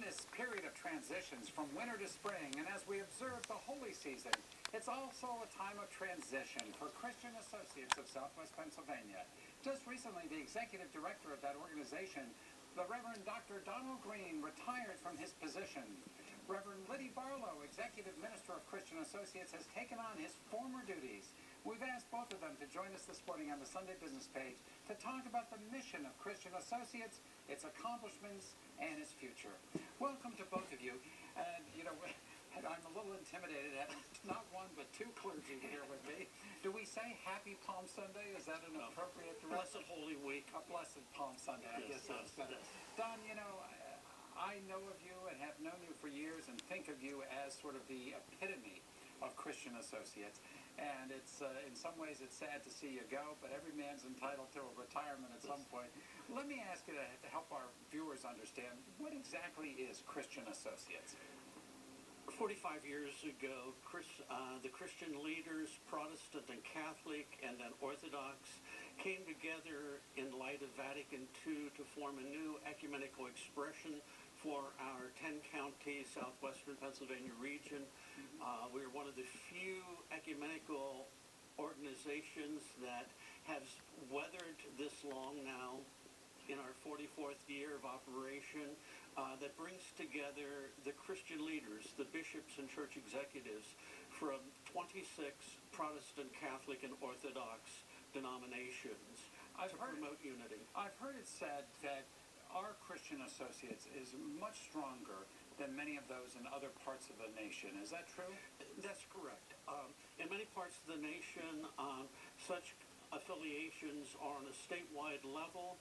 this period of transitions from winter to spring, and as we observe the holy season, it's also a time of transition for Christian Associates of Southwest Pennsylvania. Just recently, the Executive Director of that organization, the Reverend Dr. Donald Green, retired from his position. Reverend Liddy Barlow, Executive Minister of Christian Associates, has taken on his former duties. We've asked both of them to join us this morning on the Sunday Business page to talk about the mission of Christian Associates, its accomplishments, and its future. Welcome to both of you. And, I'm a little intimidated at not one but two clergy here with me. Do we say Happy Palm Sunday? Is that an appropriate Blessed Holy Week? A blessed Palm Sunday, I guess that's better. Don, I know of you and have known you for years and think of you as sort of the epitome of Christian Associates. And it's in some ways it's sad to see you go, but every man's entitled to a retirement at some point. Let me ask you to help our viewers understand, what exactly is Christian Associates? 45 years ago, the Christian leaders, Protestant and Catholic and then Orthodox, came together in light of Vatican II to form a new ecumenical expression for our 10-county Southwestern Pennsylvania region. We are one of the few ecumenical organizations that has weathered this long now in our 44th year of operation, that brings together the Christian leaders, the bishops and church executives from 26 Protestant, Catholic, and Orthodox denominations to promote unity. I've heard it said that our Christian Associates is much stronger than many of those in other parts of the nation. Is that true? That's correct. In many parts of the nation, such affiliations are on a statewide level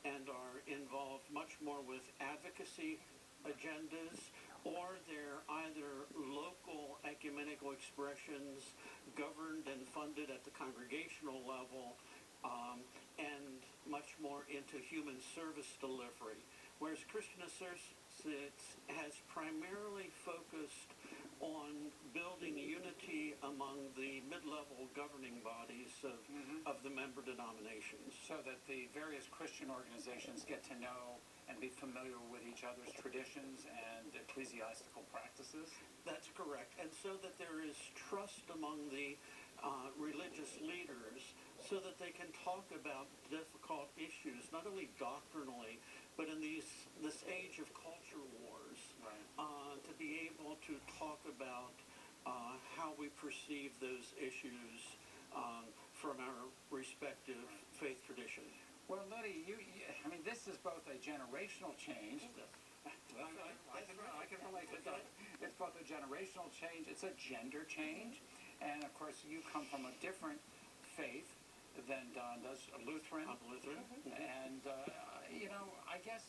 and are involved much more with advocacy agendas, or they're either local ecumenical expressions governed and funded at the congregational level, and much more into human service delivery. Whereas Christian Associates has primarily focused on building unity among the mid-level governing bodies of the member denominations. So that the various Christian organizations get to know and be familiar with each other's traditions and ecclesiastical practices? That's correct. And so that there is trust among the religious leaders so that they can talk about difficult issues, not only doctrinally, but in this age of culture wars, right. To be able to talk about how we perceive those issues from our respective faith traditions. Well, Liddy, this is both a generational change. Well, I can relate to that. It's both a generational change, it's a gender change, and of course you come from a different faith than Don does, a Lutheran. I'm Lutheran. And, I guess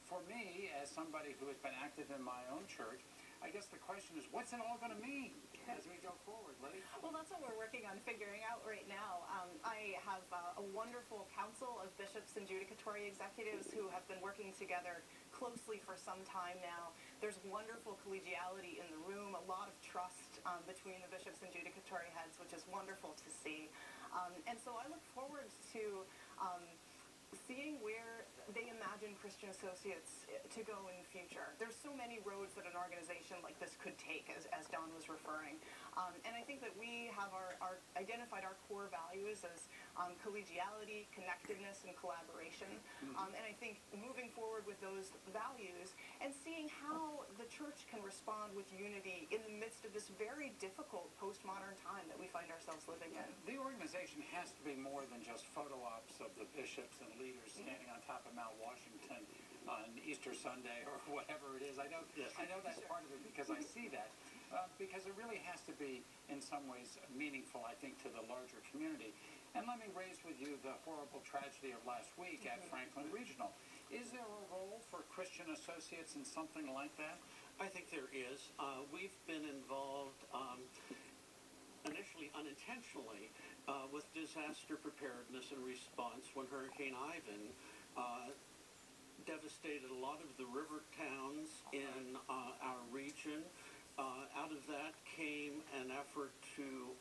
for me, as somebody who has been active in my own church, I guess the question is, what's it all going to mean as we go forward, Liddy? Well, that's what we're working on figuring out right now. I have a wonderful council of bishops and judicatory executives who have been working together closely for some time now. There's wonderful collegiality in the room, a lot of trust between the bishops and judicatory heads, which is wonderful to see. And so I look forward to seeing where they imagine Christian Associates to go in the future. There's so many roads that an organization like this could take, as Don was referring. And I think that we have identified our core values as collegiality, connectedness, and collaboration. And I think moving forward with those values and seeing how the church can respond with unity in the midst of this very difficult postmodern time that we find ourselves living in. The organization has to be more than just photo ops of the bishops and leaders standing on top of Mount Washington on Easter Sunday or whatever it is. I know that's part of it because I see that. Because it really has to be, in some ways, meaningful, I think, to the larger community. And let me raise with you the horrible tragedy of last week at Franklin Regional. Is there a role for Christian Associates in something like that? I think there is. We've been involved initially unintentionally with disaster preparedness and response when Hurricane Ivan devastated a lot of the river towns in our region. Out of that came an effort to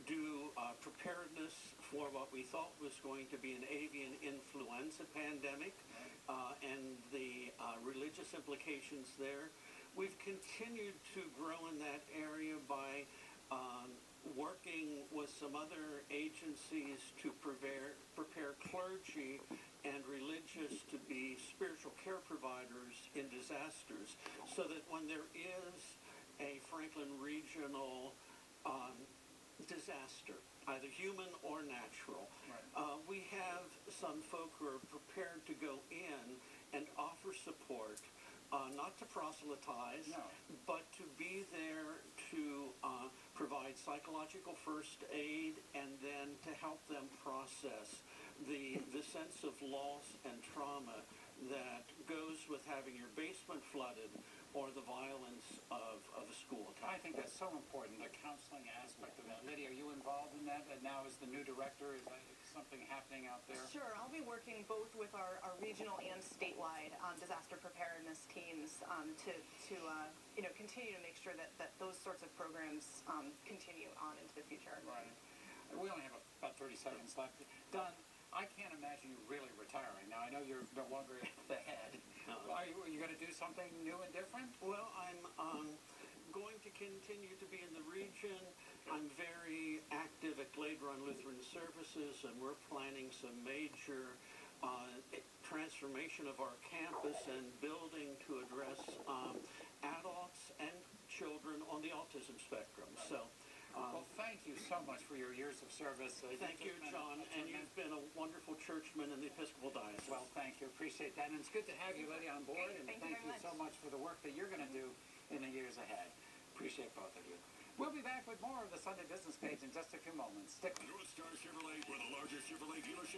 do preparedness for what we thought was going to be an avian influenza pandemic and the religious implications there. We've continued to grow in that area by working with some other agencies to prepare clergy and religious to be spiritual care providers in disasters, so that when there is a Franklin regional disaster, either human or natural, we have some folk who are prepared to go in and offer support, not to proselytize, but to be there to provide psychological first aid and then to help them process the sense of loss and trauma that goes with having your basement flooded or the violence of a school attack. I think that's so important, the counseling aspect of that. Liddy, are you involved in that? And now as the new director, is that something happening out there? Sure, I'll be working both with our regional and statewide disaster preparedness teams to continue to make sure that those sorts of programs continue on into the future. Right. We only have about 30 seconds left. Don, I can't imagine you really retiring. Now, I know you're no longer the head. Are you going to do something new and different? Well, I'm going to continue to be in the region. I'm very active at Glade Run Lutheran Services, and we're planning some major transformation of our campus and building to address adults and children on the autism spectrum. So. Well, thank you so much for your years of service. Thank you, John, and you've been a wonderful churchman in the Episcopal Diocese. Well, thank you. Appreciate that. And it's good to have you, Liddy, on board. And thank you so much for the work that you're going to do in the years ahead. Appreciate both of you. We'll be back with more of the Sunday Business Page in just a few moments. Stick with us. North Star Chevrolet, we're the largest Chevrolet dealership.